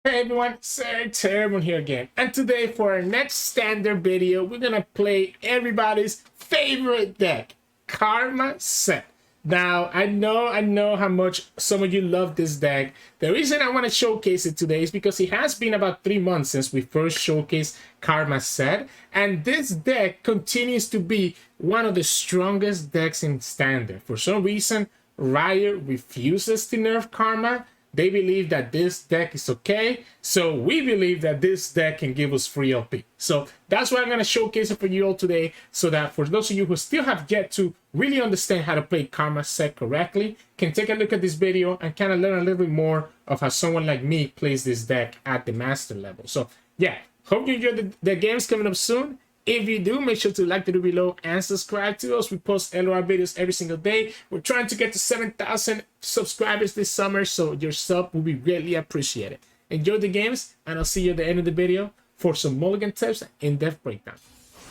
Hey everyone, Sirturmund here again, and today for our next standard video, we're gonna play everybody's favorite deck, Karma Sett. Now, I know how much some of you love this deck. The reason I want to showcase it today is because it has been about 3 months since we first showcased Karma Sett, and this deck continues to be one of the strongest decks in standard. For some reason, Riot refuses to nerf Karma. They believe that this deck is okay, so we believe that this deck can give us free LP. So that's why I'm going to showcase it for you all today, so that for those of you who still have yet to really understand how to play Karma Sett correctly, can take a look at this video and kind of learn a little bit more of how someone like me plays this deck at the master level. So yeah, hope you enjoy the games coming up soon. If you do, make sure to like the video below and subscribe to us. We post LOR videos every single day. We're trying to get to 7,000 subscribers this summer, so your sub will be greatly appreciated. Enjoy the games, and I'll see you at the end of the video for some mulligan tips and in-depth breakdown.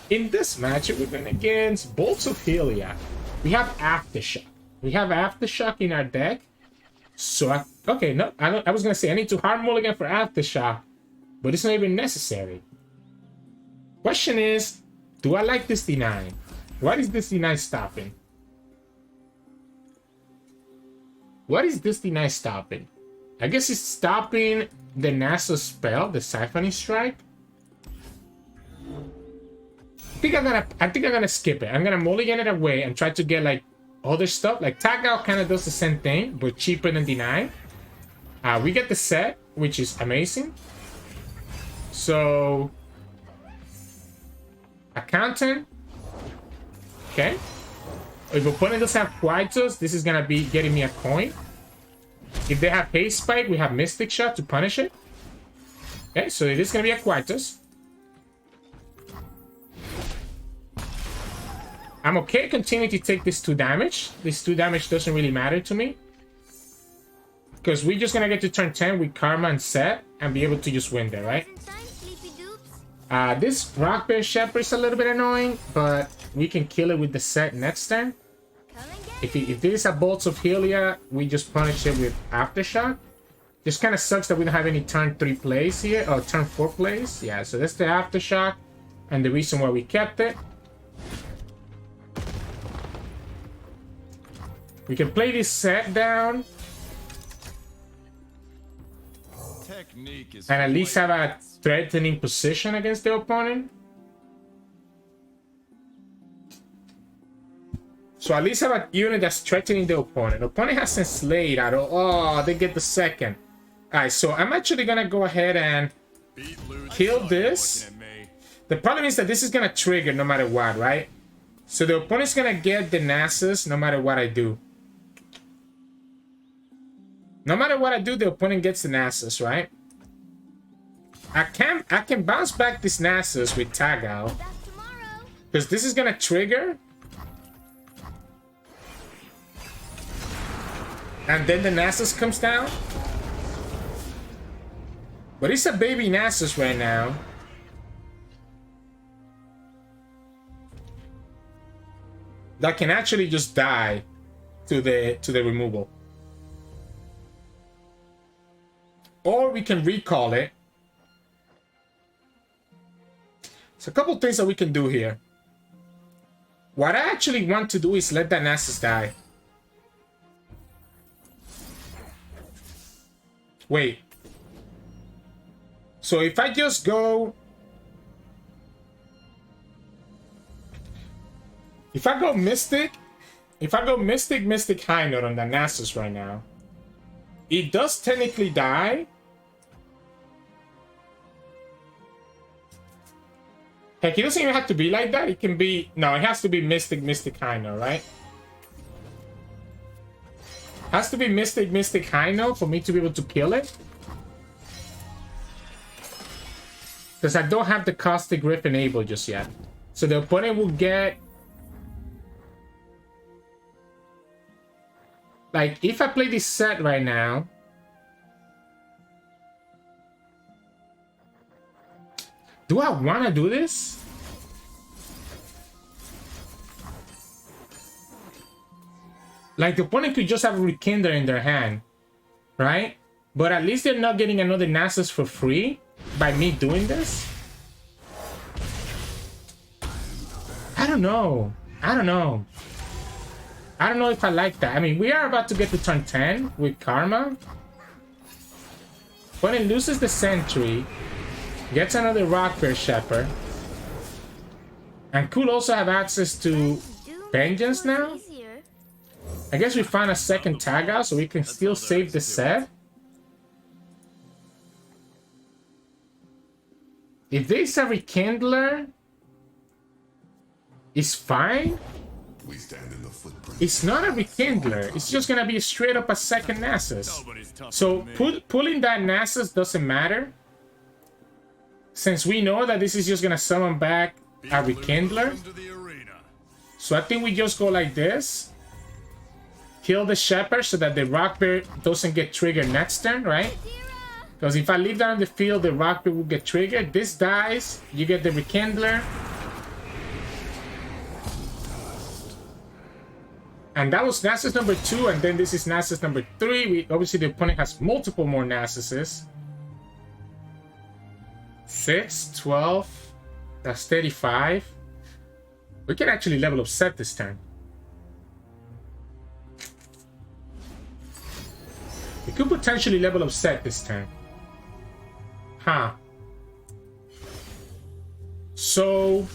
In this matchup, we're going against Bolts of Illaoi. We have Aftershock. We have Aftershock in our deck. So, I was going to say I need to hard mulligan for Aftershock, but it's not even necessary. Question is, do I like this D9? What is this D9 stopping? What is this D9 stopping? I guess it's stopping the Nasus spell, the Siphoning Strike. I think I'm gonna skip it. I'm gonna mulligan it away and try to get like other stuff. Like Tag Out kind of does the same thing, but cheaper than D9. We get the Sett, which is amazing. So Accountant. Okay. If opponent does have Quietus, this is gonna be getting me a coin. If they have Haste Spike, we have Mystic Shot to punish it. Okay, so it is gonna be a Quietus. I'm okay continuing to take this 2 damage. This 2 damage doesn't really matter to me, because we're just gonna get to turn 10 with Karma and Sett and be able to just win there, right? This Rock Bear Shepherd is a little bit annoying, but we can kill it with the Sett next turn. If this is a Bolts of Illaoi, we just punish it with Aftershock. Just kind of sucks that we don't have any turn 3 plays here, or turn 4 plays. Yeah, so that's the Aftershock, and the reason why we kept it. We can play this Sett down, and at least have a threatening position against the opponent. So at least have a unit that's threatening the opponent. The opponent hasn't slayed at all. Oh, they get the second. Alright, so I'm actually gonna go ahead and kill this. The problem is that this is gonna trigger no matter what, right? So the opponent's gonna get the Nasus no matter what I do. No matter what I do, the opponent gets the Nasus, right? I can bounce back this Nasus with Tag Out, because this is gonna trigger, and then the Nasus comes down. But it's a baby Nasus right now. That can actually just die to the removal. Or we can recall it. So a couple things that we can do here. What I actually want to do is let that Nasus die. Wait. So if I just go... If I go Mystic High Note on the Nasus right now, it does technically die. Heck, it doesn't even have to be like that. It can be... No, it has to be Mystic High Note, right? Has to be Mystic High Note for me to be able to kill it. Because I don't have the Caustic Rift enabled just yet. So the opponent will get... Like, if I play this Sett right now... Do I want to do this? Like, the opponent could just have a Rekindler in their hand, right? But at least they're not getting another Nasus for free by me doing this. I don't know. I don't know. I don't know if I like that. I mean, we are about to get to turn 10 with Karma. When it loses the Sentry, gets another Rock Bear Shepherd, and could also have access to Vengeance now. I guess we found a second tag out, so we can still save the Sett. If there's a Rekindler, it's fine. We stand in the footprint. It's not a Rekindler. It's just gonna be straight up a second Nasus. So pulling that Nasus doesn't matter, since we know that this is just gonna summon back a Rekindler. So I think we just go like this. Kill the Shepherd so that the Rock Bear doesn't get triggered next turn, right? Because if I leave that on the field, the Rock Bear will get triggered. This dies. You get the Rekindler. And that was Nasus number 2, and then this is Nasus number 3. Obviously, the opponent has multiple more Nasuses. 6, 12, that's 35. We can actually level up Sett this turn. We could potentially level up Sett this turn. Huh. So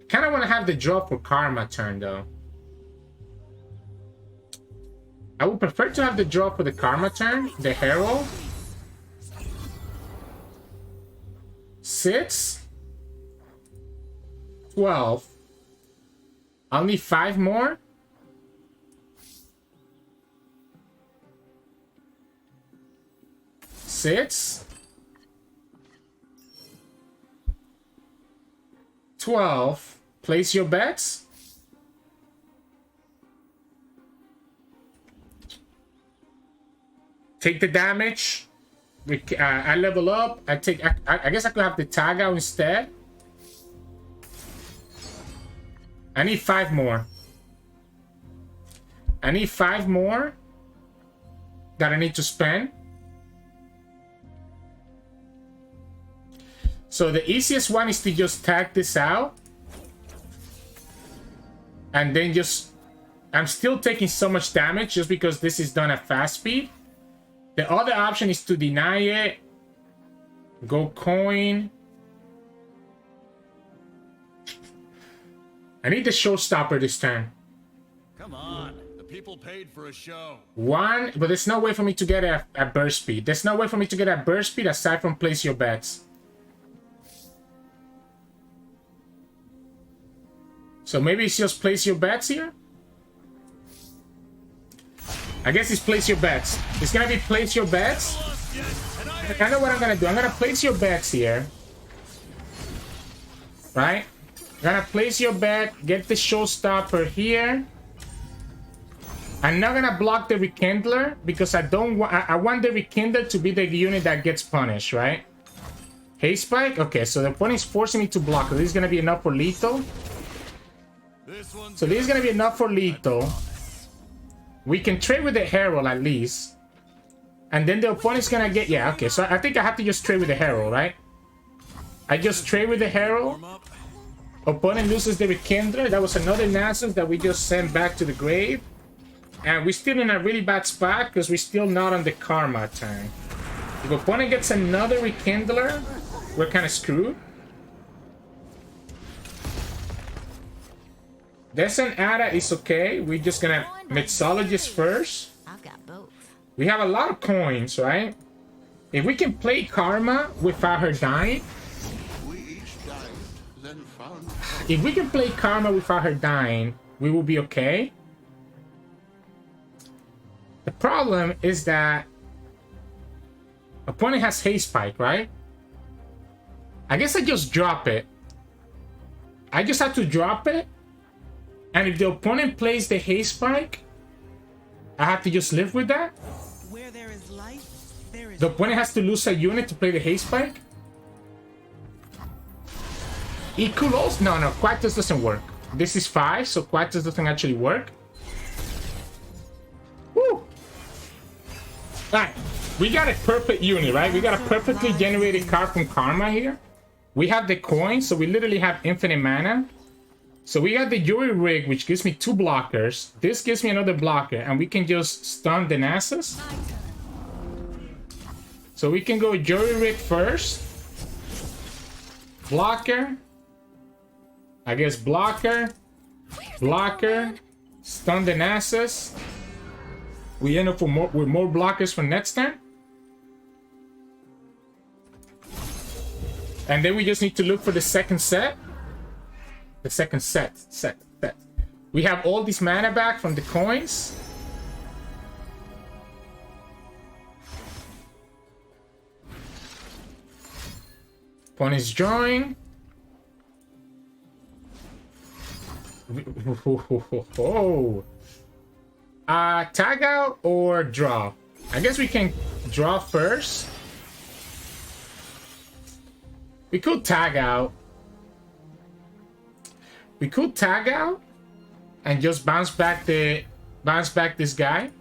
kind of want to have the draw for Karma turn, though. I would prefer to have the draw for the Karma turn, the Herald. 6, 12. I'll need 5 more. Six, 12. Place your bets. Take the damage. I level up. I guess I could have the tag out instead. I need 5 more. I need 5 more that I need to spend. So the easiest one is to just tag this out. And then just... I'm still taking so much damage just because this is done at fast speed. The other option is to deny it. Go coin. I need the showstopper this turn. Come on, the people paid for a show. 1, but there's no way for me to get a burst speed. There's no way for me to get a burst speed aside from place your bets. So maybe it's just place your bets here? I guess it's place your bets. It's gonna be place your bets. I know what I'm gonna do. I'm gonna place your bets here. Right? I'm gonna place your bet, get the showstopper here. I'm not gonna block the Rekindler because I don't want... I want the Rekindler to be the unit that gets punished, right? Haste Spike? Okay, so the opponent's forcing me to block. This is gonna be enough for lethal. So this is gonna be enough for lethal. We can trade with the Herald at least. And then the opponent's gonna get... Yeah, okay. So I think I have to just trade with the Herald, right? I just trade with the Herald. Opponent loses the Rekindler. That was another Nasus that we just sent back to the grave. And we're still in a really bad spot because we're still not on the Karma turn. If opponent gets another Rekindler, we're kind of screwed. Descent Ada is okay. We're just gonna Mixologist first. I've got both. We have a lot of coins, right? If we can play Karma without her dying. We each died, then found. If we can play Karma without her dying, we will be okay. The problem is that opponent has Haste Spike, right? I guess I just drop it. I just have to drop it. And if the opponent plays the Haste Spike, I have to just live with that. Where there is life, there is... The opponent has to lose a unit to play the Haste Spike. It could also... No, Quactus doesn't work. This is 5, so Quactus doesn't actually work. Alright, we got a perfect unit, right? We got a perfectly generated card from Karma here. We have the coin, so we literally have infinite mana. So we got the Yuri Rig, which gives me 2 blockers. This gives me another blocker, and we can just stun the Nasus. So we can go Yuri Rig first. Blocker. I guess blocker. Blocker. Stun the Nasus. We end up with more blockers for next turn. And then we just need to look for the second set. The second set. We have all this mana back from the coins. Opponent is drawing. Tag out or draw? I guess we can draw first. We could tag out. We could tag out and just bounce back this guy.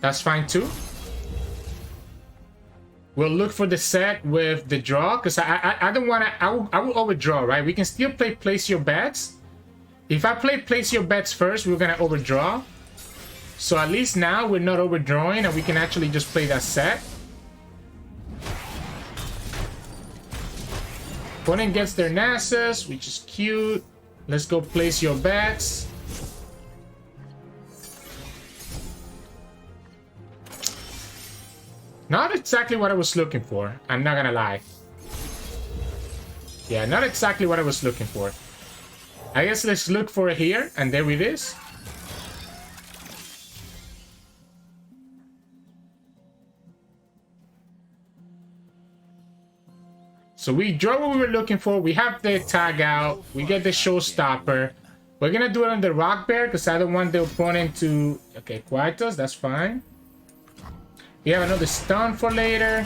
That's fine too. We'll look for the set with the draw, because I don't want to. I will overdraw, right? We can still play place your bets. If I play place your bets first, we're gonna overdraw. So at least now we're not overdrawing, and we can actually just play that set. Opponent gets their Nasus, which is cute. Let's go place your bets. Not exactly what I was looking for. I'm not gonna lie. Yeah, not exactly what I was looking for. I guess let's look for it here, and there it is. So we draw what we were looking for. We have the tag out. We get the showstopper. We're gonna do it on the rock bear because I don't want the opponent to... Okay, Quietus, that's fine. We have another stun for later.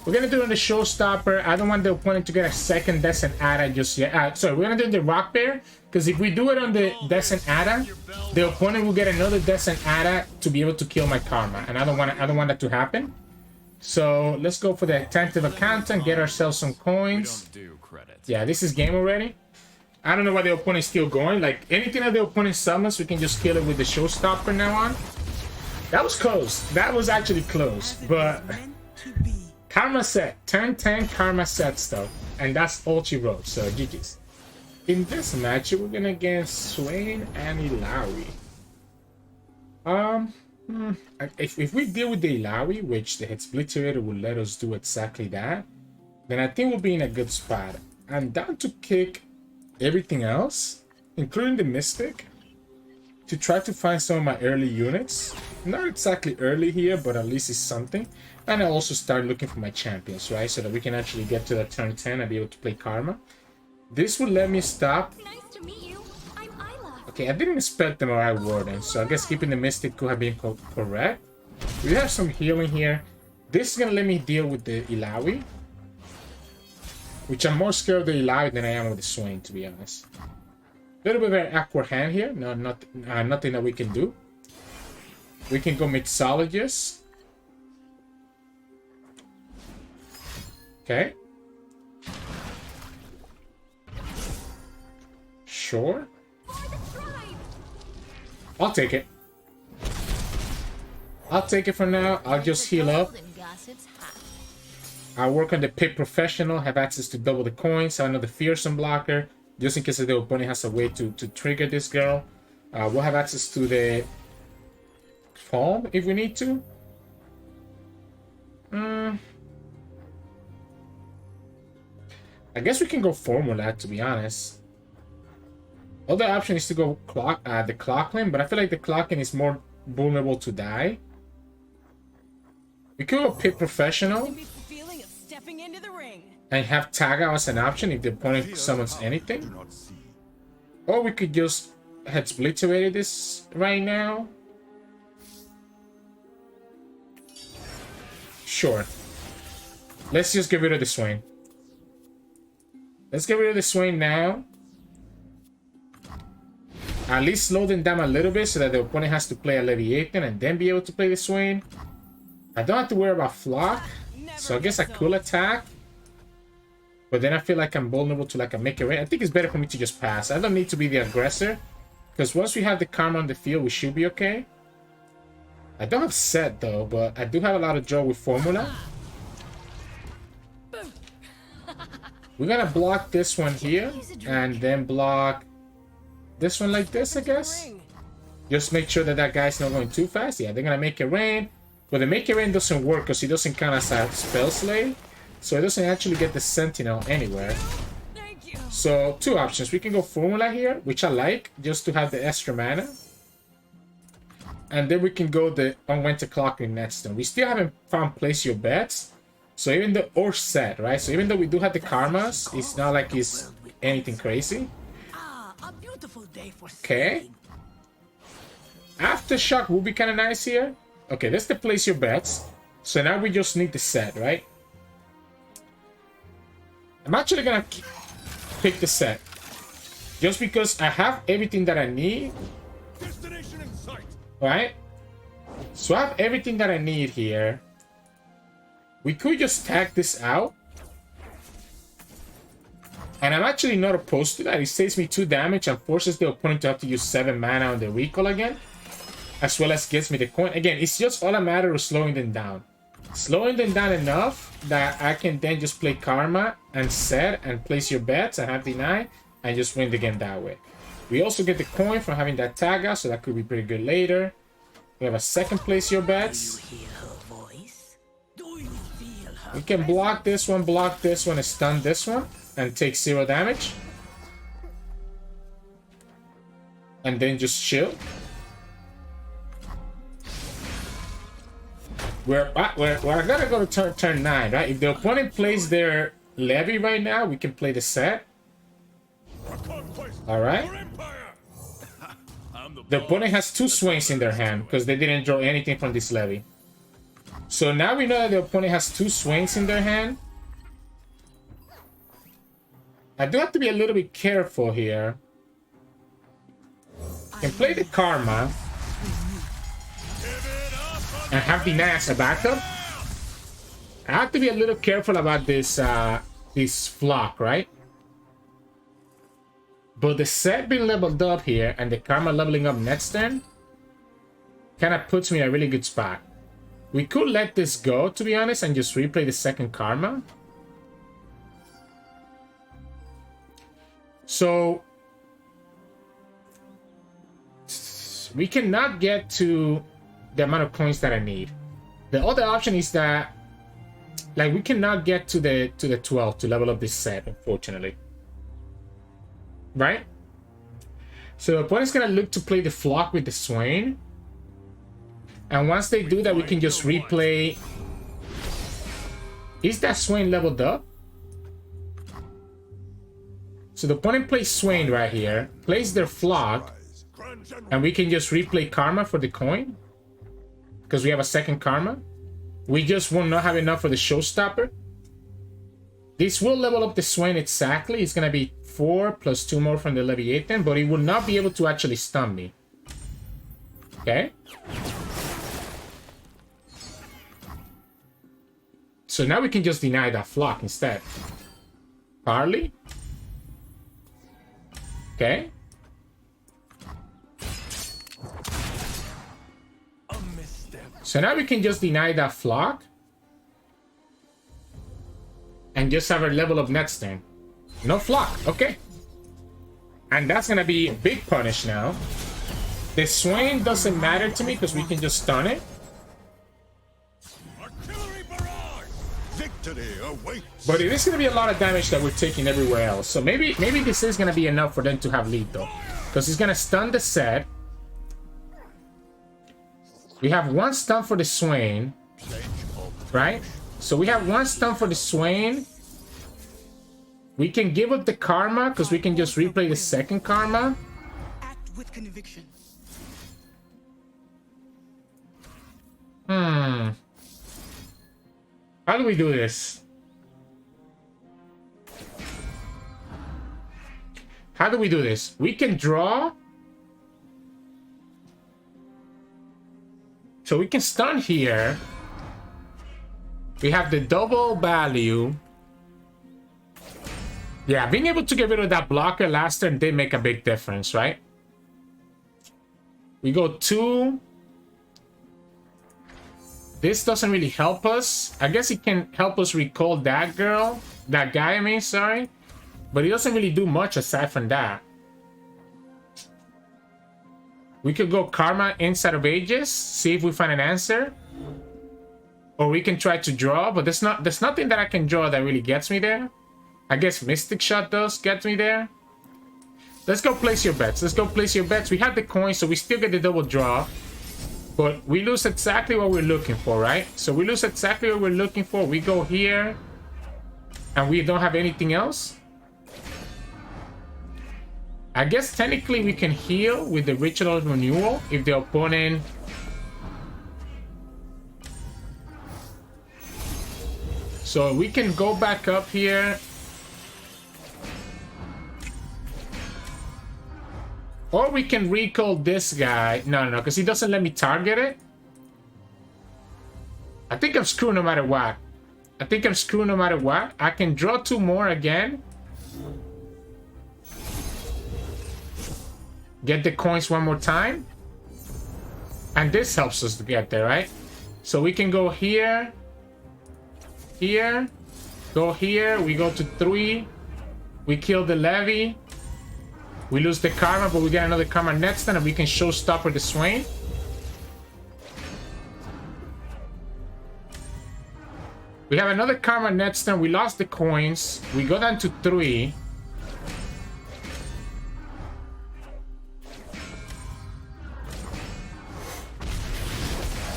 We're gonna do it on the showstopper. I don't want the opponent to get a second Descent Ada just yet. Sorry, we're gonna do the rock bear because if we do it on the Descent Ada, the opponent will get another Descent Ada to be able to kill my Karma, and I don't want that to happen. So let's go for the attentive accountant, get ourselves some coins. Yeah, this is game already. I don't know why the opponent is still going. Like anything that the opponent summons, we can just kill it with the showstopper now on. That was close. That was actually close. But Karma Sett, turn 10 Karma Sett stuff, and that's all she wrote. So GG's. In this match, we're gonna get Swain Illaoi. If we deal with the Illaoi, which the Hexobliterator will let us do exactly that, then I think we'll be in a good spot. I'm down to kick everything else, including the Mystic, to try to find some of my early units. Not exactly early here, but at least it's something. And I also start looking for my champions, right? So that we can actually get to that turn 10 and be able to play Karma. This will let me stop. Nice to meet you. I'm Isla. Okay, I didn't expect the Morai Warden, so I guess keeping the Mystic could have been correct. We have some healing here. This is gonna let me deal with the Illaoi, which I'm more scared of the Illaoi than I am with the Swain, to be honest. A little bit of an awkward hand here. No, nothing that we can do. We can go Mixologist. Okay. Sure. I'll take it. I'll take it for now. I'll just heal up. I'll work on the Pit Professional, have access to double the coins, have another Fearsome blocker, just in case the opponent has a way to trigger this girl. We'll have access to the Foam if we need to. I guess we can go Formula, to be honest. Other option is to go the Clockland, but I feel like the Clockland is more vulnerable to die. We could go Pit Professional and have Tag Out as an option if the opponent summons anything. Or we could just Hexobliterate this right now. Sure. Let's just get rid of the Swain. Let's get rid of the Swain now. at least slow them down a little bit so that the opponent has to play a Leviathan and then be able to play the Swain. I don't have to worry about Flock, so I guess I could attack. But then I feel like I'm vulnerable to like a make a rain. I think it's better for me to just pass. I don't need to be the aggressor. Because once we have the Karma on the field, we should be okay. I don't have Sett though, but I do have a lot of draw with Formula. We're gonna block this one here. And then block this one like this, I guess. Just make sure that that guy's not going too fast. Yeah, they're gonna make it rain. But the make it rain doesn't work because he doesn't count as a spell slave. So it doesn't actually get the Sentinel anywhere. So two options. We can go Formula here, which I like, just to have the extra mana. And then we can go the Unwent Clockering next turn. We still haven't found Place Your Bets. So even though, or Sett, right? So even though we do have the Karmas, it's not like it's anything crazy. Okay. Aftershock will be kind of nice here. Okay, that's the Place Your Bets. So now we just need the Sett, right? I'm actually gonna pick the Sett. Just because I have everything that I need. Destination in sight. Right? So I have everything that I need here. We could just tag this out. And I'm actually not opposed to that. It saves me 2 damage and forces the opponent to have to use 7 mana on the recall again. As well as gets me the coin. Again, it's just all a matter of slowing them down. Slowing them down enough that I can then just play Karma and Sett and Place Your Bets and have deny and just win the game that way. We also get the coin from having that tag out, so that could be pretty good later. We have a second Place Your Bets. We can block this one, and stun this one and take 0 damage. And then just chill. We're gonna go to turn 9, right? If the opponent plays their Levy right now, we can play the Sett. Alright. The opponent has 2 Swains in their hand because they didn't draw anything from this Levy. So now we know that the opponent has 2 Swains in their hand. I do have to be a little bit careful here. Can play the Karma. And have Deny as a backup. I have to be a little careful about this this Flock, right? But the Sett being leveled up here and the Karma leveling up next turn kind of puts me in a really good spot. We could let this go, to be honest, and just replay the second Karma. So we cannot get to the amount of coins that I need. The other option is that, like, we cannot get to the 12 to level up this Sett, unfortunately. Right? So the opponent's gonna look to play the Flock with the Swain. And once they do that, we can just replay. Is that Swain leveled up? So the opponent plays Swain right here, plays their Flock, and we can just replay Karma for the coin. Because we have a second Karma. We just will not have enough for the Showstopper. This will level up the Swain exactly. It's going to be 4 plus 2 more from the Leviathan. But it will not be able to actually stun me. Okay. So now we can just deny that Flock instead. Parley. Okay. So now we can just deny that Flock. And just have her level up next turn. No Flock. Okay. And that's going to be a big punish now. The Swain doesn't matter to me because we can just stun it. Victory awaits. But it is going to be a lot of damage that we're taking everywhere else. So maybe this is going to be enough for them to have lead though. Because he's going to stun the Sett. We have 1 stun for the Swain. Right? So we have 1 stun for the Swain. We can give up the Karma because we can just replay the second Karma. Act with conviction. How do we do this? How do we do this? We can draw So we can stun here. We have the double value. Yeah, being able to get rid of that blocker last turn did make a big difference, right? We go 2. This doesn't really help us. I guess it can help us recall that girl. That guy, I mean, sorry. But it doesn't really do much aside from that. We could go Karma inside of Aegis, see if we find an answer. Or we can try to draw, but there's nothing that I can draw that really gets me there. I guess Mystic Shot does get me there. Let's go place your bets. Let's go place your bets. We have the coin, so we still get the double draw. But we lose exactly what we're looking for, right? So we lose exactly what we're looking for. We go here. And we don't have anything else. I guess technically we can heal with the Ritual Renewal if the opponent... So we can go back up here. Or we can recall this guy. No, because he doesn't let me target it. I think I'm screwed no matter what. I think I'm screwed no matter what. I can draw 2 more again. Get the coins one more time. And this helps us to get there, right? So we can go here. Here. Go here. We go to 3. We kill the Levy. We lose the Karma, but we get another Karma next turn, and we can showstopper the Swain. We have another Karma next turn. We lost the coins. We go down to 3.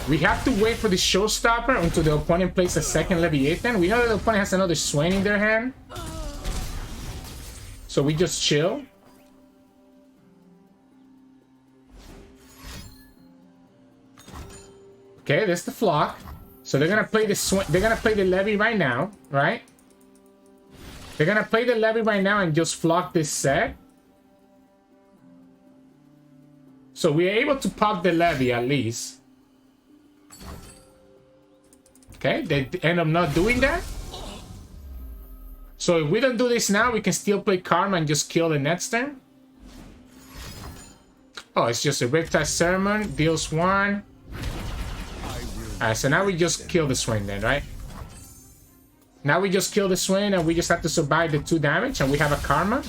We have to wait for the showstopper until the opponent plays a second Leviathan. We know that the opponent has another Swain in their hand. So we just chill. Okay, there's the flock. So they're gonna play the they're gonna play the Levy right now, right? They're gonna play the Levy right now and just flock this Sett. So we are able to pop the Levy at least. Okay, they end up not doing that. So if we don't do this now, we can still play Karma and just kill the next turn. Oh, it's just a Riptide Sermon, deals 1. Alright, so now we just kill the Swain then, right? Now we just kill the Swain and we just have to survive the 2 damage and we have a Karma.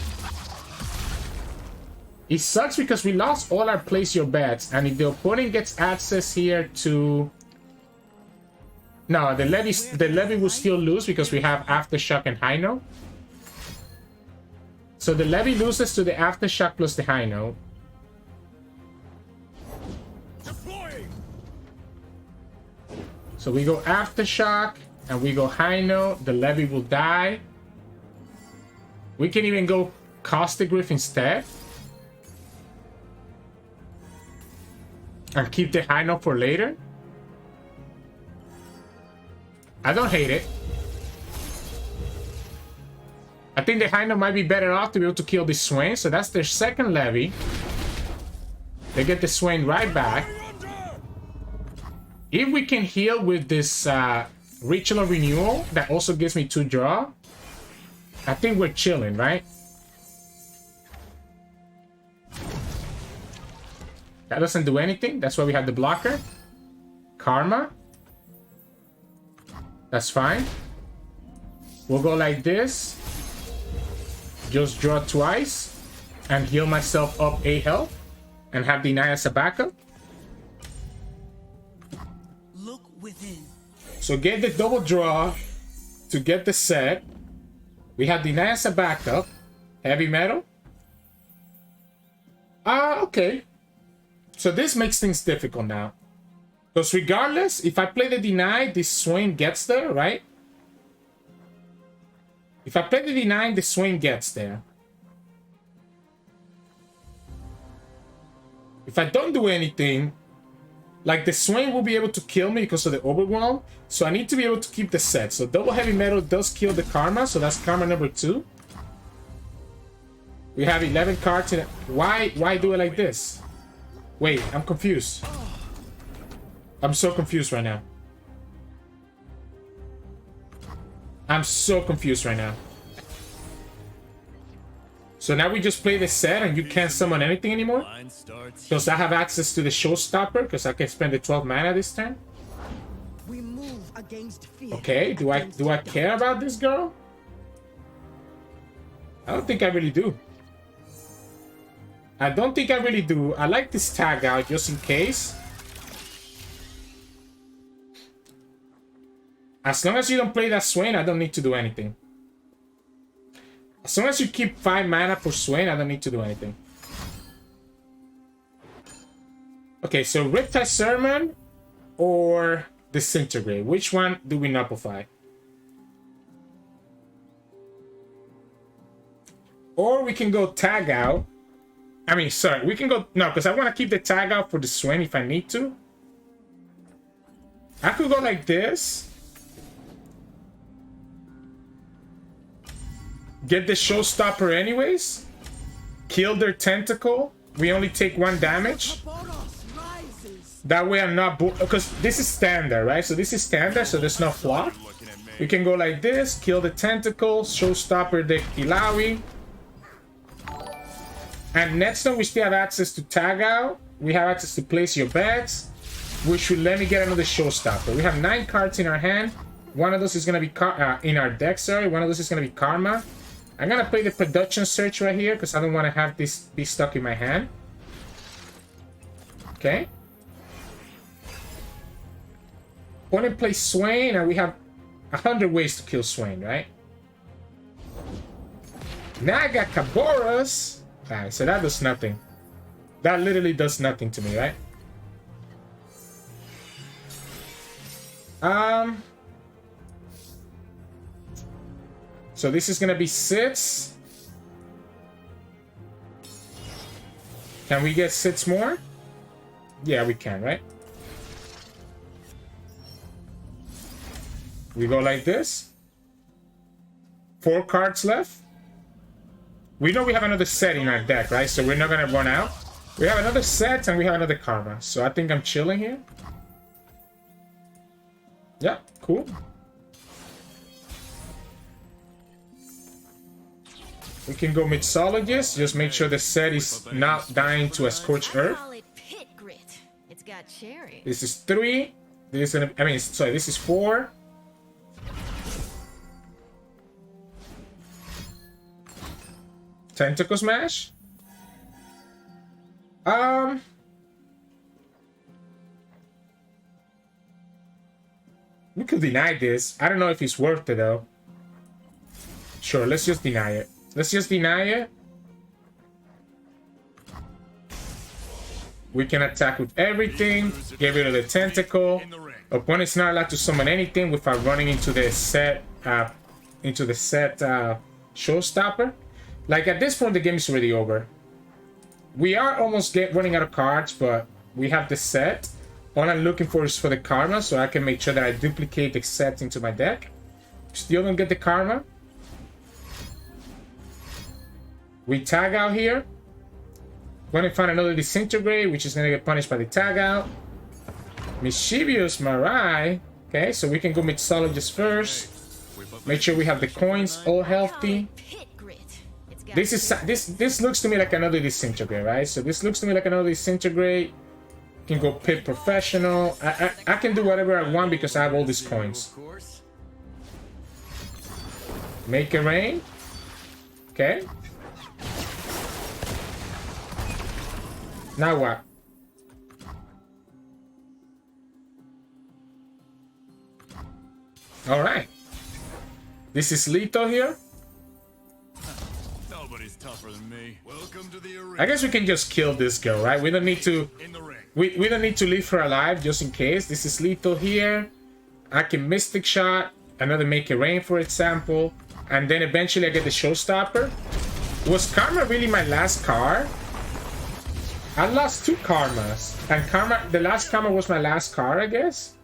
It sucks because we lost all our place your bets, and if the opponent gets access here to... No, the Levy will still lose because we have Aftershock and High Note. So the Levy loses to the Aftershock plus the High Note. So we go Aftershock, and we go High Note. The Levy will die. We can even go Caustic Griff instead. And keep the High Note for later. I don't hate it. I think the High Note might be better off to be able to kill the Swain. So that's their second Levy. They get the Swain right back. If we can heal with this Ritual Renewal, that also gives me 2 draw. I think we're chilling, right? That doesn't do anything. That's why we have the blocker. Karma. That's fine. We'll go like this. Just draw twice. And heal myself up 8 health. And have the Naya as a backup. Within. So get the double draw to get the Sett. We have the Naya backup. Heavy metal. Okay. So this makes things difficult now. Because regardless, if I play the deny, this Swain gets there, right? If I play the deny, the Swain gets there. If I don't do anything, like the Swain will be able to kill me because of the overwhelm. So I need to be able to keep the Sett. So double heavy metal does kill the Karma. So that's Karma number 2. We have 11 cards in it. Why do it like this? Wait, I'm confused. I'm so confused right now. I'm so confused right now. So now we just play the set and you can't summon anything anymore? Because I have access to the showstopper because I can spend the 12 mana this turn? We move against fear. Okay, do I care about this girl? I don't think I really do. I don't think I really do. I like this tag out just in case. As long as you don't play that Swain, I don't need to do anything. As long as you keep 5 mana for Swain, I don't need to do anything. Okay, so Riptide Sermon or Disintegrate. Which one do we nullify? Or we can go tag out. I mean, sorry, we can go... No, because I want to keep the tag out for the Swain if I need to. I could go like this. Get the showstopper anyways. Kill their tentacle. We only take 1 damage. That way I'm not... Because this is standard, right? So this is standard, so there's no flop. We can go like this. Kill the tentacle. Showstopper the Illaoi. And next time we still have access to tag out. We have access to place your bets, which will let me get another showstopper. We have 9 cards in our hand. One of those is going to be in our deck, sorry. One of those is going to be Karma. I'm going to play the production search right here because I don't want to have this be stuck in my hand. Okay. Opponent plays Swain, and we have 100 ways to kill Swain, right? Now I got Kaboras. Alright, so that does nothing. That literally does nothing to me, right? So this is gonna be 6. Can we get 6 more? Yeah, we can, right? We go like this. 4 cards left. We know we have another set in our deck, right? So we're not gonna run out. We have another set and we have another Karma. So I think I'm chilling here. Yeah, cool. We can go Mixologist. Just make sure the set is not dying to a Scorched Earth. It's got cherry. This is 3. This is, I mean, sorry, this is 4. Tentacle Smash. We could deny this. I don't know if it's worth it though. Sure, let's just deny it. Let's just deny it. We can attack with everything. Get rid of the tentacle. Opponent's not allowed to summon anything without running into the set showstopper. Like at this point, the game is already over. We are almost running out of cards, but we have the set. All I'm looking for is for the Karma, so I can make sure that I duplicate the set into my deck. Still don't get the Karma. We tag out here. Going to find another Disintegrate, which is going to get punished by the tag out. Mischievous Marai. Okay, so we can go Mixologist first. Make sure we have the coins all healthy. This looks to me like another Disintegrate, right? So this looks to me like another Disintegrate. Can go Pit Professional. I can do whatever I want because I have all these coins. Make it rain. Okay. Now what? Alright. This is lethal here. Nobody's tougher than me. Welcome to the arena. I guess we can just kill this girl, right? We don't need to... We don't need to leave her alive just in case. This is lethal here. I can Mystic Shot. Another Make It Rain, for example. And then eventually I get the Showstopper. Was Karma really my last card? I lost 2 Karmas. And the last Karma was my last card, I guess?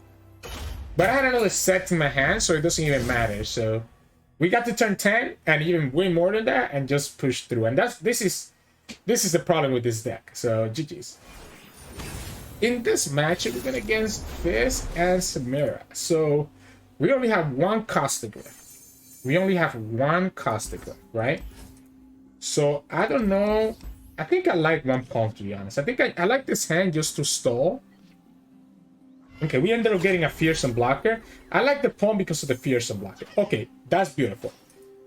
But I had another set in my hand, so it doesn't even matter. So we got to turn 10 and even way more than that and just push through. And this is the problem with this deck. So GG's. in this matchup, we're going against Fizz and Samira. So we only have one Caustic left. We only have one Caustic left, right? So I don't know. I think I like one Palm, to be honest. I think I like this hand just to stall. Okay, we ended up getting a Fearsome blocker. I like the Palm because of the Fearsome blocker. Okay, that's beautiful.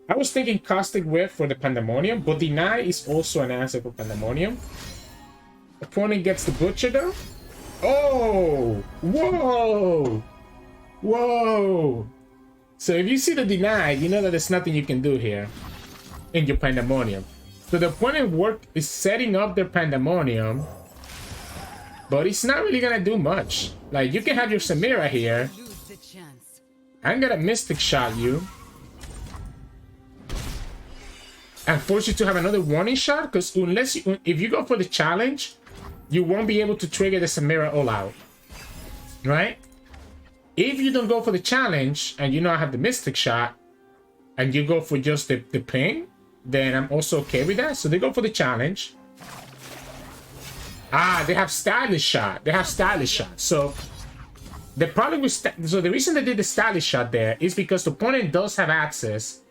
I was thinking Caustic Whip for the Pandemonium, but Deny is also an answer for Pandemonium. Opponent gets the Butcher though. Oh! Whoa! Whoa! So if you see the Deny, you know that there's nothing you can do here in your Pandemonium. So the opponent is setting up their Pandemonium, but it's not really gonna do much. Like, you can have your Samira here. I'm gonna Mystic Shot you and force you to have another warning shot, because if you go for the challenge, you won't be able to trigger the Samira all out, right? If you don't go for the challenge and you know I have the Mystic Shot and you go for just the ping, then I'm also okay with that. So they go for the challenge. Ah, they have Stylish Shot. They have Stylish Shot. So the problem with the reason they did the Stylish Shot there is because the opponent does have access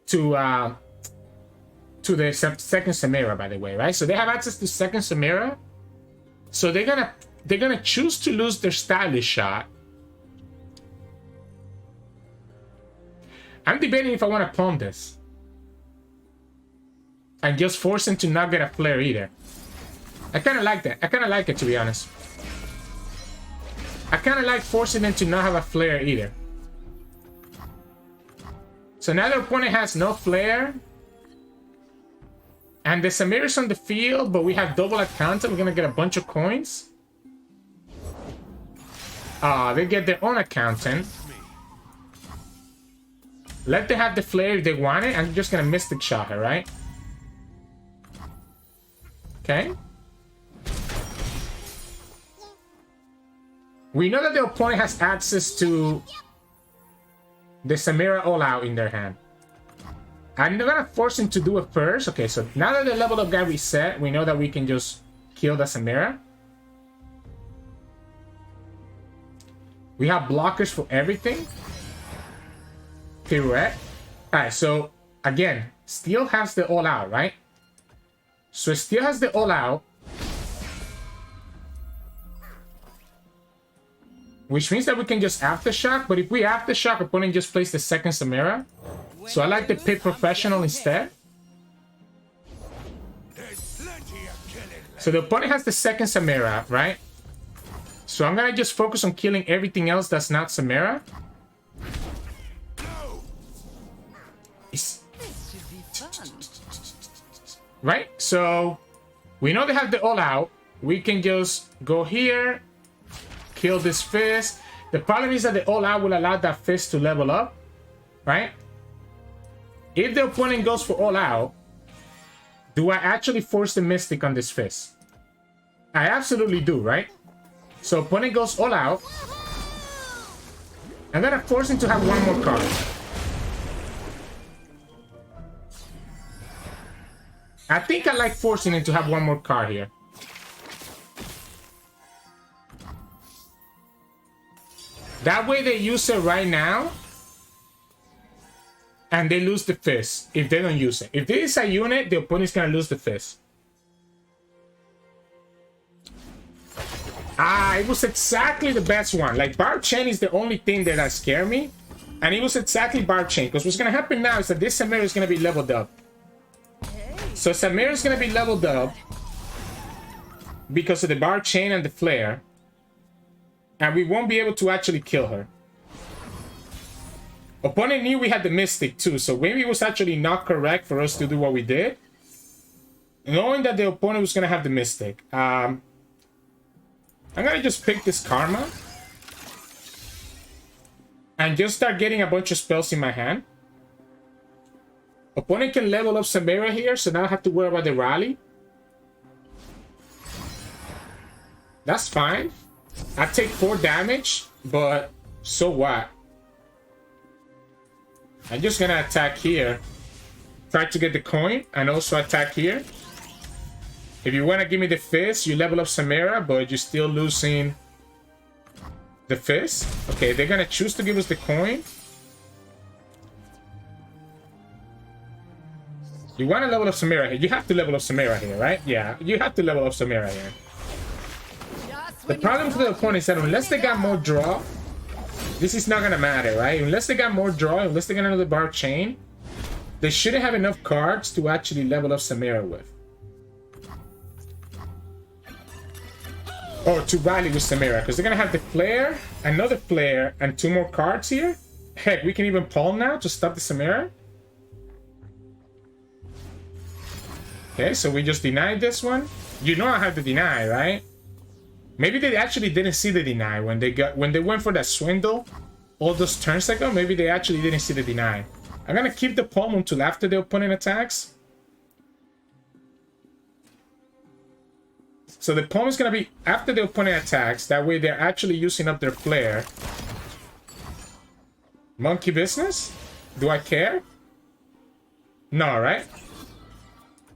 to the second Samira, by the way, right? So they have access to second Samira. So they're gonna choose to lose their Stylish Shot. I'm debating if I want to palm this and just force him to not get a flare either. I kind of like that. I kind of like it, to be honest. I kind of like forcing him to not have a flare either. So now the opponent has no flare. And the Samira's on the field, but we have double account. We're going to get a bunch of coins. They get their own accountant. Let them have the flare if they want it. I'm just going to Mystic Shot her, right? Okay. We know that the opponent has access to the Samira all out in their hand. I'm gonna force him to do it first. Okay, so now that the level up got reset, we know that we can just kill the Samira. We have blockers for everything. Pirouette. Alright, so again, Steel has the all out, right? So Steel has the all out, which means that we can just Aftershock, but if we Aftershock, opponent just plays the second Samira. So I like the Pit Professional instead. So the opponent has the second Samira, right? So I'm gonna just focus on killing everything else that's not Samira. Right? So we know they have the all out. We can just go here, kill this Fizz. The problem is that the all out will allow that Fizz to level up, right? If the opponent goes for all out, do I actually force the Mystic on this Fizz? I absolutely do, right? So opponent goes all out. I'm gonna force him to have one more card. I think I like forcing him to have one more card here. That way they use it right now. And they lose the Fizz if they don't use it. If this is a unit, the opponent's gonna lose the Fizz. Ah, it was exactly the best one. Like, Barb Chain is the only thing that scared me. And it was exactly Barb Chain. Because what's gonna happen now is that this Samira is gonna be leveled up. So Samira is gonna be leveled up because of the Barb Chain and the Flare. And we won't be able to actually kill her. Opponent knew we had the Mystic too, so maybe it was actually not correct for us to do what we did. Knowing that the opponent was going to have the Mystic. I'm going to just pick this Karma. And just start getting a bunch of spells in my hand. Opponent can level up Samira here, so now I have to worry about the rally. That's fine. I take 4 damage, but so what? I'm just gonna attack here. Try to get the coin and also attack here. If you want to give me the Fizz, you level up Samira, but you're still losing the Fizz. Okay, they're going to choose to give us the coin. You want to level up Samira here. You have to level up Samira here, right? Yeah, you have to level up Samira here. The problem for the opponent is that unless they got more draw, this is not going to matter, right? Unless they got more draw, unless they got another bar chain, they shouldn't have enough cards to actually level up Samira with. Or to rally with Samira, because they're going to have the flare, another flare, and 2 more cards here. Heck, we can even palm now to stop the Samira. Okay, so we just denied this one. You know I have to deny, right? Maybe they actually didn't see the deny when they went for that swindle all those turns ago. Maybe they actually didn't see the deny. I'm gonna keep the palm until after the opponent attacks. So the palm is gonna be after the opponent attacks. That way they're actually using up their flare. Monkey business? Do I care? No, right?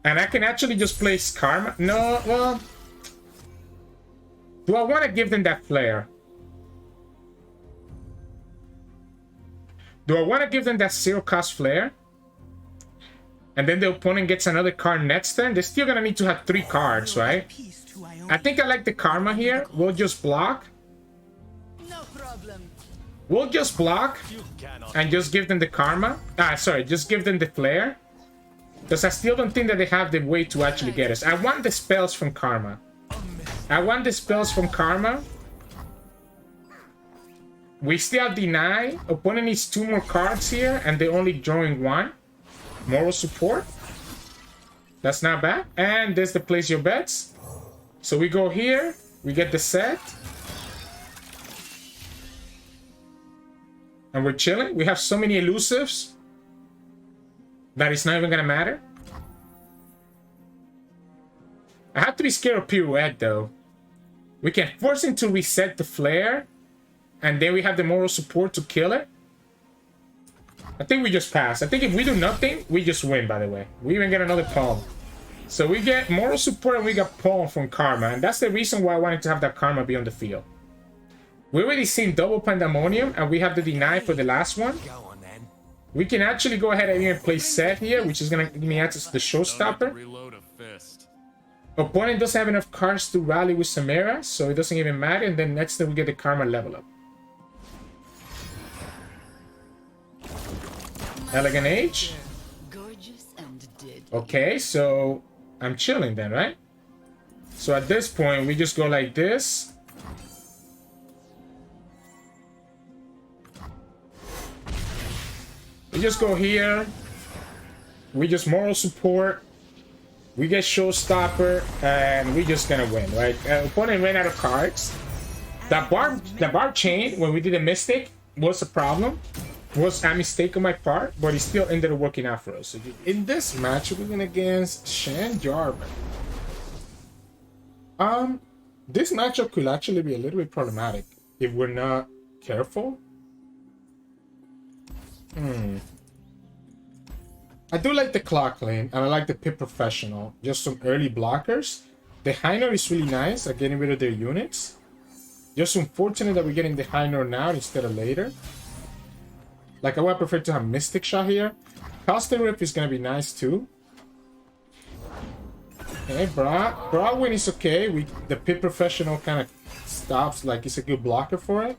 And I can actually just place Karma. No, well... Do I want to give them that flare? Do I want to give them that 0-cost flare? And then the opponent gets another card next turn? They're still going to need to have 3 cards, right? I think I like the Karma here. We'll just block. No problem. We'll just block and just give them the Karma. Sorry, just give them the flare. Because I still don't think that they have the way to actually get us. I want the spells from Karma. I want the spells from Karma. We still deny. Opponent needs 2 more cards here, and they're only drawing 1. Moral support. That's not bad. And there's the place your bets. So we go here. We get the Sett. And we're chilling. We have so many elusives that it's not even gonna matter. I have to be scared of Pirouette, though. We can force him to reset the flare, and then we have the moral support to kill it. I think we just pass. I think if we do nothing, we just win, by the way. We even get another palm. So we get moral support and we got palm from Karma, and that's the reason why I wanted to have that Karma be on the field. We already seen double Pandemonium, and we have the deny for the last one. We can actually go ahead and even play Sett here, which is going to give me access to the Showstopper. Opponent doesn't have enough cards to rally with Samira, so it doesn't even matter. And then next time we get the Karma level up. Elegant Age. Okay, so I'm chilling then, right? So at this point, we just go like this. We just go here. We just moral support. We get Showstopper, and we're just gonna win, right? Opponent ran out of cards. The bar chain, when we did a Mystic, was a problem. Was a mistake on my part, but it still ended up working out for us. So in this match, we're going against Shen Jarvan. This matchup could actually be a little bit problematic if we're not careful. I do like the Clock Lane, and I like the Pit Professional. Just some early blockers. The High Note is really nice at getting rid of their units. Just unfortunate that we're getting the High Note now instead of later. Like, I would prefer to have Mystic Shot here. Constant Rip is going to be nice too. Okay, Broadwin is okay. The Pit Professional kind of stops, like, it's a good blocker for it.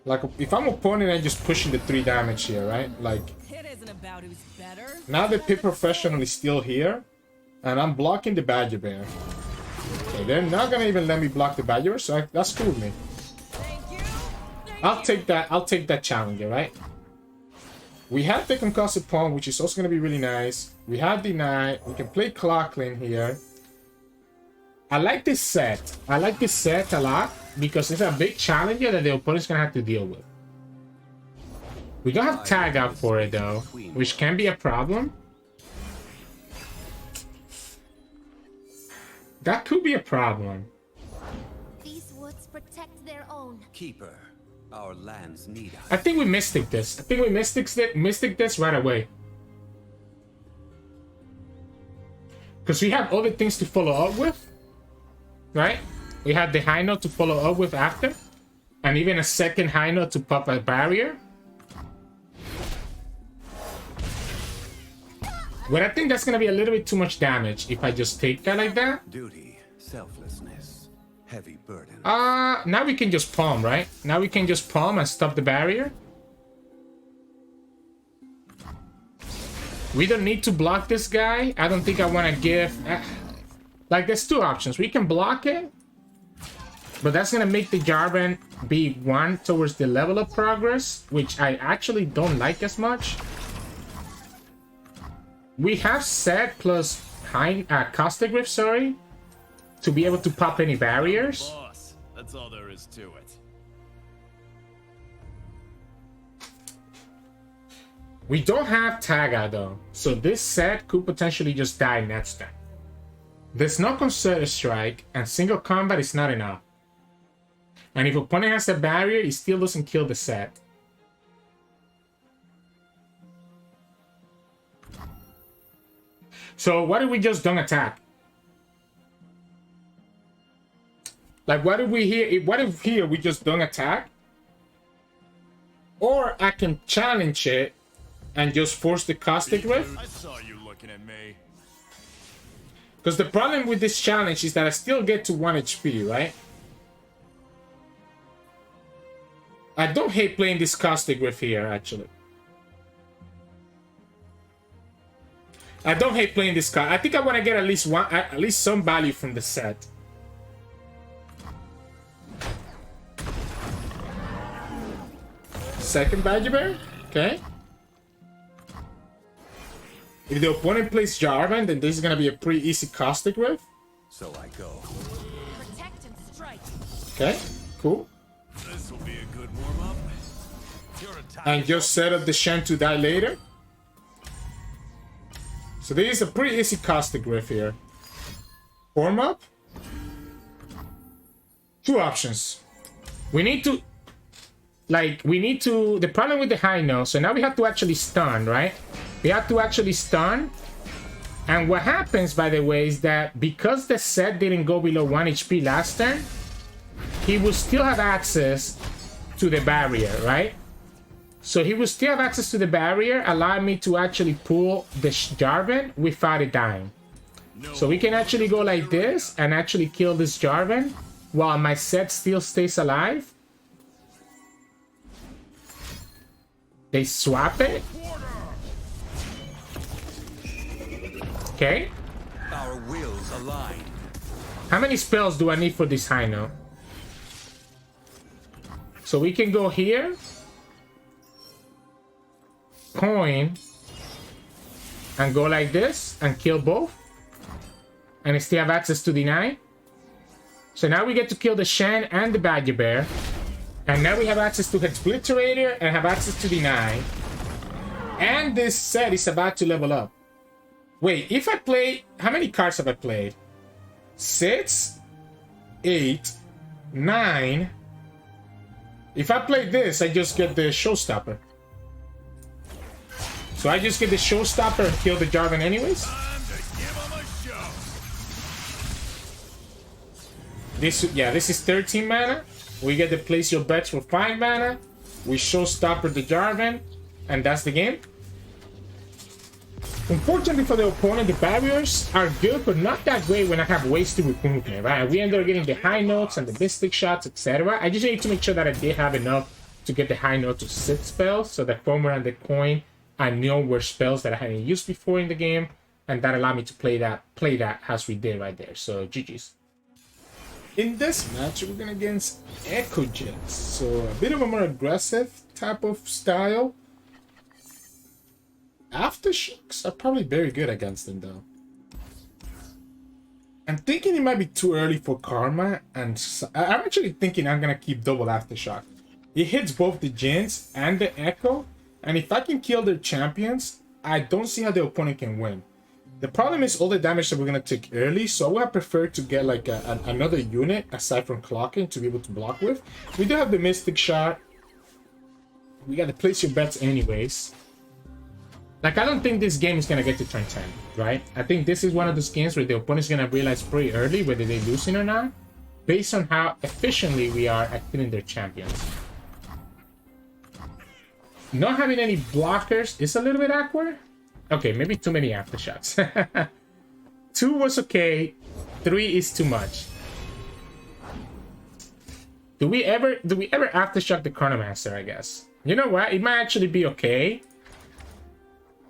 Like, if I'm opponent, I'm just pushing the 3 damage here, right? Like, It isn't about who's better. now the Pit Professional is still here, and I'm blocking the Badger Bear. Okay, they're not gonna even let me block the Badger Bear, so that's cool with me. I'll take that challenger, right? We have the Concussive Pawn, which is also gonna be really nice. We have Deny. We can play Clock Lane here. I like this Sett. I like this Sett a lot because it's a big challenger that the opponent's gonna have to deal with. We don't have tag out for it though, which can be a problem. That could be a problem. These woods protect their own. Keeper, our lands need us. I think we Mystic this. I think we Mystic this right away. Because we have other things to follow up with, right? We have the high note to follow up with after, and even a second high note to pop a barrier. But I think that's gonna be a little bit too much damage if I just take that like that. Duty, selflessness, heavy burden. Now we can just palm, right? Now we can just palm and stop the barrier. We don't need to block this guy. I don't think I want to give... like, there's two options. We can block it, but that's going to make the Jarvan be 1 towards the level of progress, which I actually don't like as much. We have Sett plus Caustic Rift, sorry, to be able to pop any barriers. Boss, that's all there is to it. We don't have Taga though, so this Sett could potentially just die next time. There's no Concerted Strike, and single combat is not enough. And if opponent has a barrier, he still doesn't kill the Sett. So what if we just don't attack? Like what if here we just don't attack? Or I can challenge it and just force the Caustic Rift. I saw you looking at me. Because the problem with this challenge is that I still get to 1 HP, right? I don't hate playing this Caustic Rift here, actually. I don't hate playing this card. I think I want to get at least some value from the Sett. Second Badger Bear? Okay. If the opponent plays Jarvan, then this is gonna be a pretty easy Caustic Rift. So I go. Protect and strike. Okay, cool. This will be a good warm-up. And just set up the Shen to die later. So this is a pretty easy Caustic Rift here. Warm up. 2 options. We need to... The problem with the high note, so now we have to actually stun, right? We have to actually stun. And what happens, by the way, is that because the Sett didn't go below 1 HP last turn, he will still have access to the barrier, right? So he will still have access to the barrier, allowing me to actually pull the Jarvan without it dying. So we can actually go like this and actually kill this Jarvan while my Sett still stays alive. They swap it. Okay. Our wills align. How many spells do I need for this high note? So we can go here. Coin. And go like this and kill both. And still have access to deny. So now we get to kill the Shen and the Badger Bear. And now we have access to Obliterator and have access to deny. And this Sett is about to level up. Wait, if I play... How many cards have I played? 6, 8, 9. If I play this, I just get the Showstopper. So I just get the Showstopper and kill the Jarvan anyways? This is 13 mana. We get to place your bets for 5 mana. We Showstopper the Jarvan. And that's the game. Unfortunately for the opponent, the barriers are good, but not that great when I have wasted recruitment, right? We ended up getting the high notes and the mystic shots, etc. I just need to make sure that I did have enough to get the high note to sit spells, so the former and the coin I know were spells that I hadn't used before in the game, and that allowed me to play that as we did right there. So GG's. In this match, we're going against Ekko Jinx, so a bit of a more aggressive type of style. Aftershocks are probably very good against them though. I'm thinking it might be too early for Karma, and I'm actually thinking I'm gonna keep double Aftershock. It hits both the Jinx and the Ekko, and if I can kill their champions, I don't see how the opponent can win. The problem is all the damage that we're gonna take early, so I would have preferred to get like another unit aside from clocking to be able to block with. We do have the Mystic Shot. We gotta place your bets anyways. Like, I don't think this game is going to get to turn 10, right? I think this is one of those games where the opponent's going to realize pretty early whether they're losing or not, based on how efficiently we are at killing their champions. Not having any blockers is a little bit awkward. Okay, maybe too many aftershocks. 2 was okay. 3 is too much. Do we ever aftershock the Chronomancer, I guess? You know what? It might actually be okay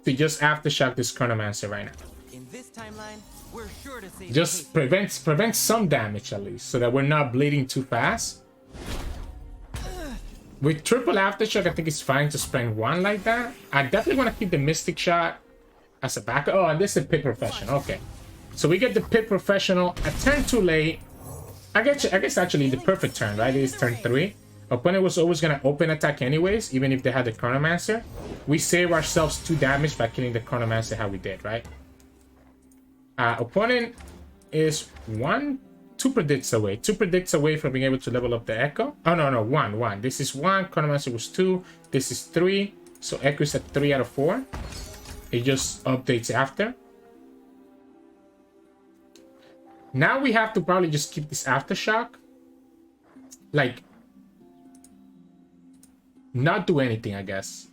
to just aftershock this Chronomancer right now. In this timeline, we're sure to save Just prevent some damage at least, so that we're not bleeding too fast. With triple aftershock, I think it's fine to spend 1 like that. I definitely want to keep the Mystic Shot as a backup. Oh, and this is Pit Professional. Okay, so we get the Pit Professional. A turn too late. I guess actually the perfect turn, right? It is turn 3. Opponent was always gonna open attack anyways, even if they had the Chronomancer. We save ourselves 2 damage by killing the Chronomancer how we did, right? Opponent is 2 predicts away. 2 predicts away from being able to level up the Ekko. Oh, no, 1. This is 1. Chronomancer was 2. This is 3. So Ekko is at 3 out of 4. It just updates after. Now we have to probably just keep this aftershock. Like, not do anything, I guess.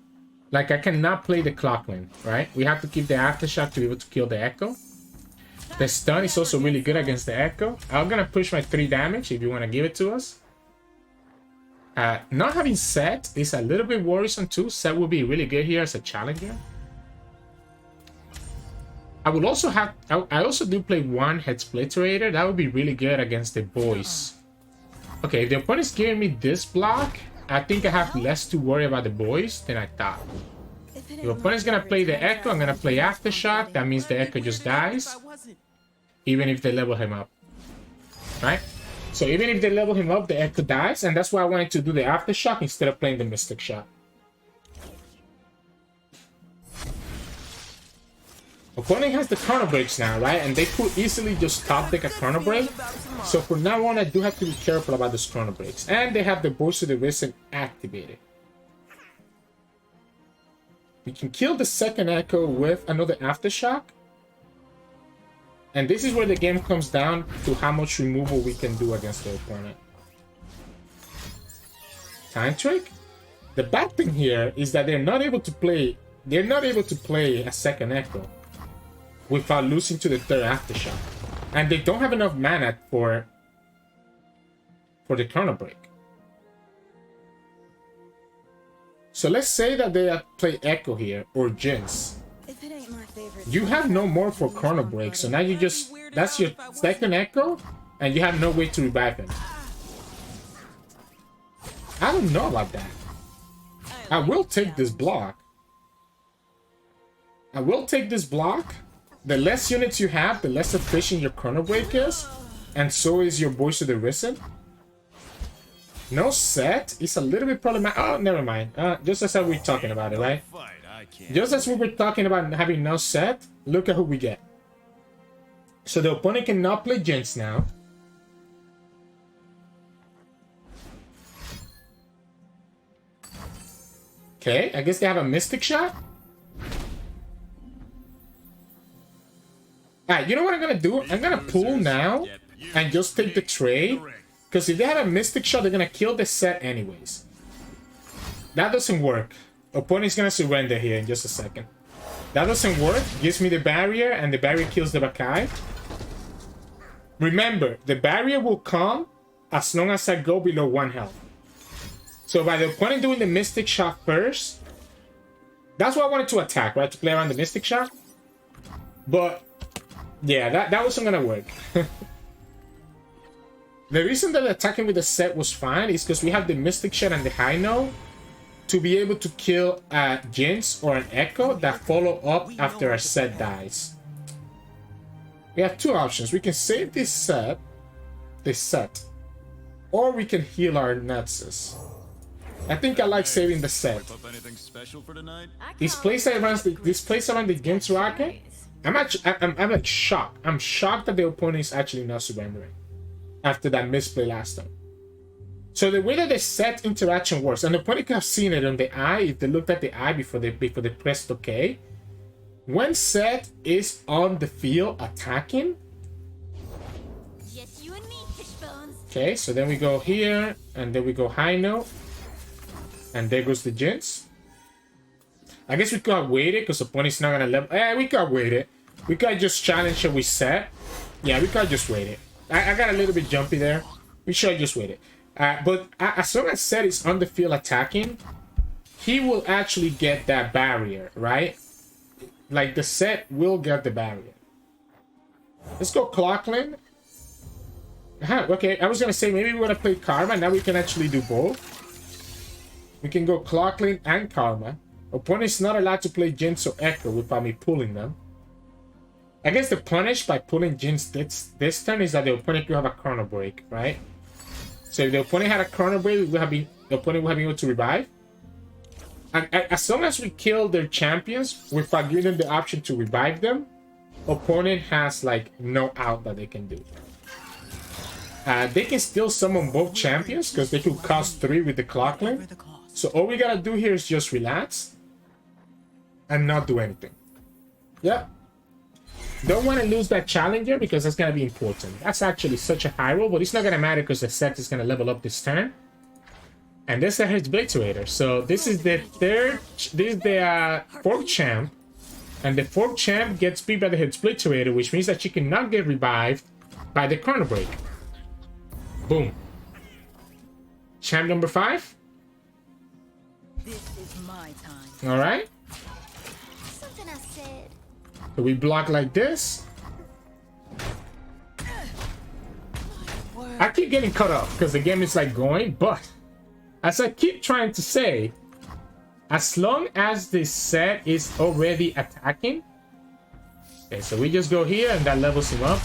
Like, I cannot play the Clockwind, right? We have to keep the aftershock to be able to kill the Ekko. The stun is also really good against the Ekko. I'm gonna push my 3 damage if you want to give it to us. Not having Sett is a little bit worrisome too. Sett will be really good here as a challenger. I will also have... I also do play 1 Head Splitterator. That would be really good against the boys. Okay, if the opponent's giving me this block, I think I have less to worry about the boys than I thought. If the opponent's gonna play the Ekko, I'm gonna play Aftershock. That means the Ekko just dies. Even if they level him up. Right? So even if they level him up, the Ekko dies. And that's why I wanted to do the Aftershock instead of playing the Mystic Shot. Opponent has the Chrono Breaks now, right? And they could easily just top deck a Chrono Break. So from now on, I do have to be careful about those Chrono Breaks. And they have the Voice of the Risen activated. We can kill the second Ekko with another Aftershock. And this is where the game comes down to how much removal we can do against the opponent. Time Trick? The bad thing here is that they're not able to play a second Ekko without losing to the third Aftershock. And they don't have enough mana for the Chrono Break. So let's say that they play Ekko here or Jinx. You have no more for Chrono Break, so now you just... That's your second Ekko, and you have no way to revive him. I don't know about that. I will take this block. I will take this block. The less units you have, the less efficient your Chrono Break is. And so is your Voice of the Risen. No Sett is a little bit problematic. Oh, never mind. Just as we were talking about it, right? Just as we were talking about having no Sett, look at who we get. So the opponent cannot play Jinx now. Okay, I guess they have a Mystic Shot. Alright, you know what I'm gonna do? I'm gonna pull now and just take the trade. Because if they have a Mystic Shot, they're gonna kill the Sett anyways. That doesn't work. Opponent's gonna surrender here in just a second. That doesn't work. Gives me the barrier, and the barrier kills the Bakai. Remember, the barrier will come as long as I go below 1 health. So by the opponent doing the Mystic Shot first, that's why I wanted to attack, right? To play around the Mystic Shot. But yeah, that wasn't gonna work. The reason that attacking with the Sett was fine is because we have the Mystic Shot and the High Note to be able to kill a Jinx or an Ekko that follow up after our Sett dies. We have 2 options. We can save this Sett, or we can heal our Nasus. I think I like saving the Sett. This place around the Jinx rocket, I'm like shocked. I'm shocked that the opponent is actually not surrendering after that misplay last time. So the way that the Sett interaction works, and the opponent could have seen it on the eye if they looked at the eye before they pressed OK. When Sett is on the field attacking. Just you and me, Fishbones. Okay, so then we go here, and then we go high note. And there goes the Jinx. I guess we could have waited because opponent's not gonna level. We could have waited. We could have just challenged her with Sett. Yeah, we could have just waited. I got a little bit jumpy there. We should have just waited. But as long as Sett is on the field attacking, he will actually get that barrier, right? Like the Sett will get the barrier. Let's go Clockland. Okay, I was gonna say maybe we wanna play Karma. Now we can actually do both. We can go Clockland and Karma. Opponent's not allowed to play Jinx or Ekko without me pulling them. I guess the punish by pulling Jinx this turn is that the opponent will have a Chrono Break, right? So if the opponent had a Chrono Break, the opponent will have been able to revive. And as long as we kill their champions without giving them the option to revive them, opponent has like no out that they can do. They can still summon both champions because they could cost 3 with the Clockland. So all we gotta do here is just relax and not do anything. Yeah. Don't want to lose that challenger because that's gonna be important. That's actually such a high roll, but it's not gonna matter because the Sett is gonna level up this turn. And this is the Obliterator. So this is the fourth champ. And the fourth champ gets beat by the Obliterator, which means that she cannot get revived by the Chrono Break. Boom. Champ number 5. This is my time. Alright. Something I said. So we block like this. I keep getting cut off because the game is like going, but as I keep trying to say, as long as the Sett is already attacking. Okay, so we just go here and that levels him up.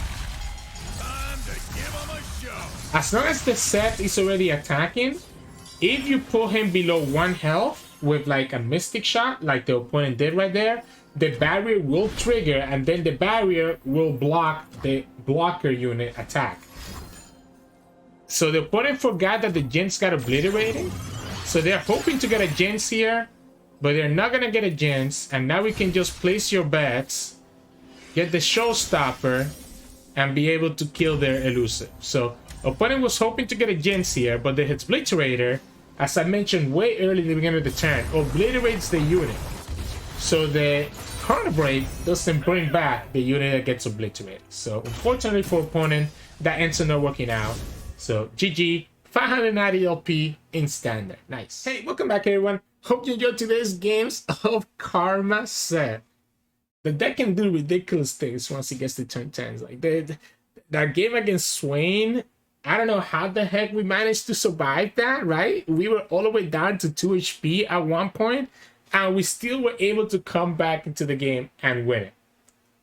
Time to give him a show. As long as the Sett is already attacking, if you put him below 1 health with like a Mystic Shot, like the opponent did right there, the barrier will trigger and then the barrier will block the blocker unit attack. So the opponent forgot that the Jinx got obliterated. So they're hoping to get a Jinx here, but they're not gonna get a Jinx. And now we can just place your bets, get the Showstopper, and be able to kill their elusive. So opponent was hoping to get a Jinx here, but the Obliterator, as I mentioned way early in the beginning of the turn, obliterates the unit. So the Chrono Break doesn't bring back the unit that gets obliterated. So unfortunately for opponent, that ends up not working out. So GG, 590 LP in standard. Nice. Hey, welcome back everyone. Hope you enjoyed today's games of Karma Sett. The deck can do ridiculous things once it gets to turn 10s. Like that game against Swain, I don't know how the heck we managed to survive that, right? We were all the way down to 2 HP at one point, and we still were able to come back into the game and win it.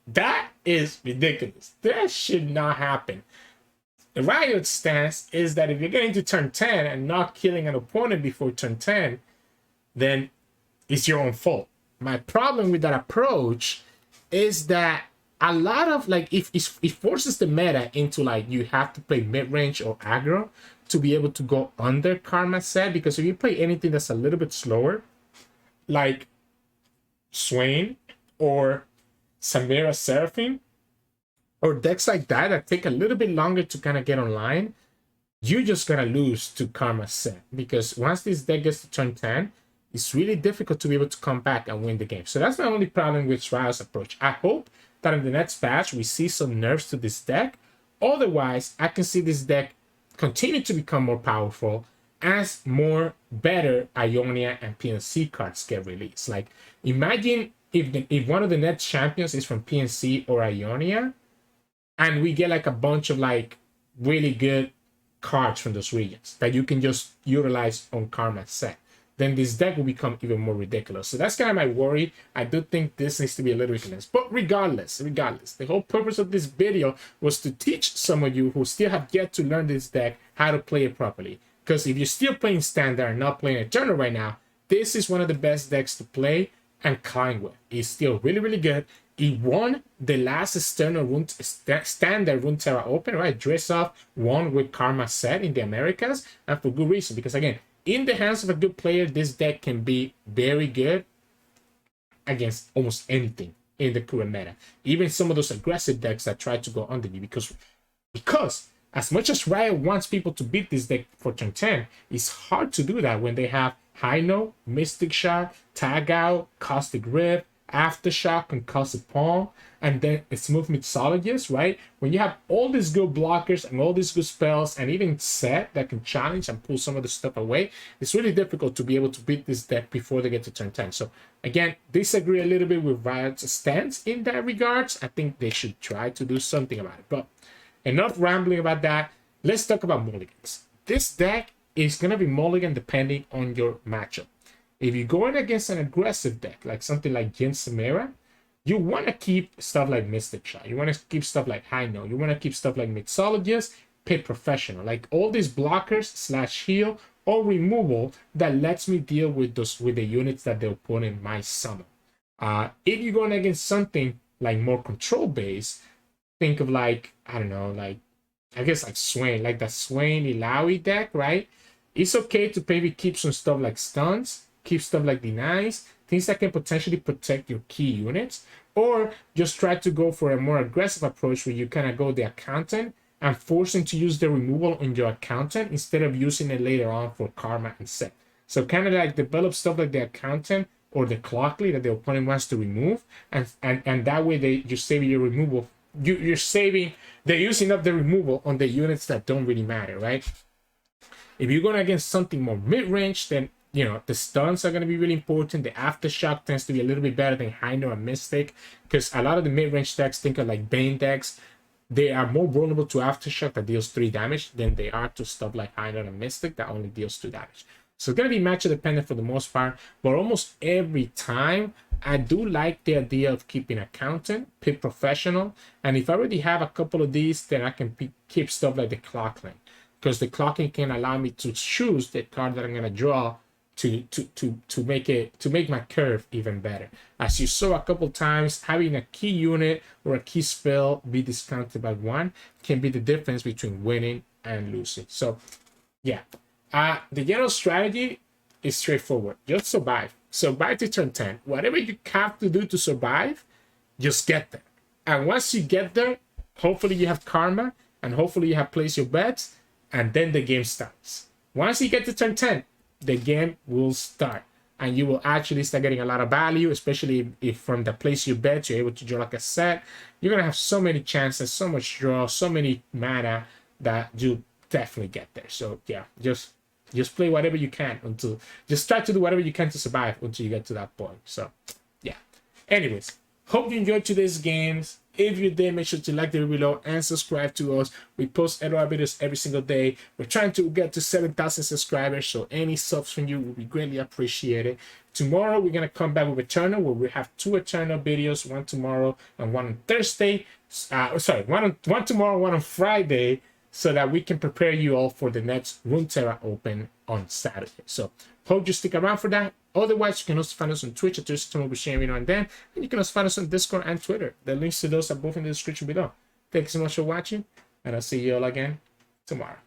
That is ridiculous. That should not happen. The Riot stance is that if you're getting to turn 10 and not killing an opponent before turn 10, then it's your own fault. My problem with that approach is that a lot of like it forces the meta into like you have to play mid-range or aggro to be able to go under Karma Sett, because if you play anything that's a little bit slower, like Swain or Samira Seraphine, or decks like that that take a little bit longer to kind of get online, you're just gonna lose to Karma Sett, because once this deck gets to turn 10, it's really difficult to be able to come back and win the game. So that's my only problem with Riot's approach. I hope that in the next patch we see some nerfs to this deck. Otherwise, I can see this deck continue to become more powerful as more better Ionia and PNC cards get released. Like, imagine if one of the next champions is from PNC or Ionia, and we get like a bunch of like really good cards from those regions that you can just utilize on Karma Sett, then this deck will become even more ridiculous. So that's kind of my worry. I do think this needs to be a little ridiculous. But regardless, the whole purpose of this video was to teach some of you who still have yet to learn this deck how to play it properly. Because if you're still playing Standard and not playing Eternal right now, this is one of the best decks to play and climb with. It's still really, really good. It won the last Standard Runeterra Open, right? Dressov won with Karma Sett in the Americas, and for good reason. Because again, in the hands of a good player, this deck can be very good against almost anything. in the current meta. Even some of those aggressive decks that try to go under you, because as much as Riot wants people to beat this deck for turn 10, it's hard to do that when they have High Note, Mystic Shot, Tag Out, Caustic Rip, Aftershock, and Caustic Palm, and then a Smooth Mixologist, right? When you have all these good blockers and all these good spells, and even Sett that can challenge and pull some of the stuff away, it's really difficult to be able to beat this deck before they get to turn 10. So again, disagree a little bit with Riot's stance in that regards. I think they should try to do something about it. But enough rambling about that. Let's talk about mulligans. This deck is going to be mulligan depending on your matchup. If you're going against an aggressive deck, like something like Fizz Samira, you want to keep stuff like Mystic Shot. You want to keep stuff like High Note. You want to keep stuff like Mixologist, Pit Professional. Like all these blockers / heal or removal that lets me deal with the units that the opponent might summon. If you're going against something like more control based, think of like, I don't know, like, I guess like Swain, like the Swain Illaoi deck, right? It's okay to maybe keep some stuff like stuns, keep stuff like denies, things that can potentially protect your key units, or just try to go for a more aggressive approach where you kind of go the accountant and force him to use the removal on your accountant instead of using it later on for Karma and Sett. So kind of like develop stuff like the accountant or the Clockly that the opponent wants to remove, and that way you save your removal. You're using up the removal on the units that don't really matter, right? If you're going against something more mid-range, then you know the stuns are going to be really important. The Aftershock tends to be a little bit better than High Note and Mystic, because a lot of the mid-range decks, think of like Bane decks, they are more vulnerable to Aftershock that deals 3 damage than they are to stuff like High Note and Mystic that only deals 2 damage. So it's going to be matchup dependent for the most part, but almost every time I do like the idea of keeping Accountant, Pit Professional, and if I already have a couple of these, then I can keep stuff like the Clockling, because the Clockling can allow me to choose the card that I'm going to draw to make my curve even better. As you saw a couple times, having a key unit or a key spell be discounted by 1 can be the difference between winning and losing. So yeah, the general strategy is straightforward. Just survive to turn 10. Whatever you have to do to survive, just get there. And once you get there, hopefully you have karma, and hopefully you have placed your bets, and then the game starts. Once you get to turn 10, the game will start, and you will actually start getting a lot of value, especially if from the place you bet, you're able to draw like a Sett. You're going to have so many chances, so much draw, so many mana that you definitely get there. So yeah, just play whatever you can just try to do whatever you can to survive until you get to that point. So yeah, anyways, hope you enjoyed today's games. If you did, make sure to like the video below and subscribe to us. We post LOR videos every single day. We're trying to get to 7,000 subscribers, so any subs from you will be greatly appreciated. Tomorrow we're gonna come back with Eternal, where we have 2 Eternal videos, one tomorrow and one on Thursday. One tomorrow, one on Friday, so that we can prepare you all for the next Runeterra Open on Saturday. So hope you stick around for that. Otherwise, you can also find us on Twitch at Sirturmund, we'll be sharing now and then. And you can also find us on Discord and Twitter. The links to those are both in the description below. Thanks so much for watching, and I'll see you all again tomorrow.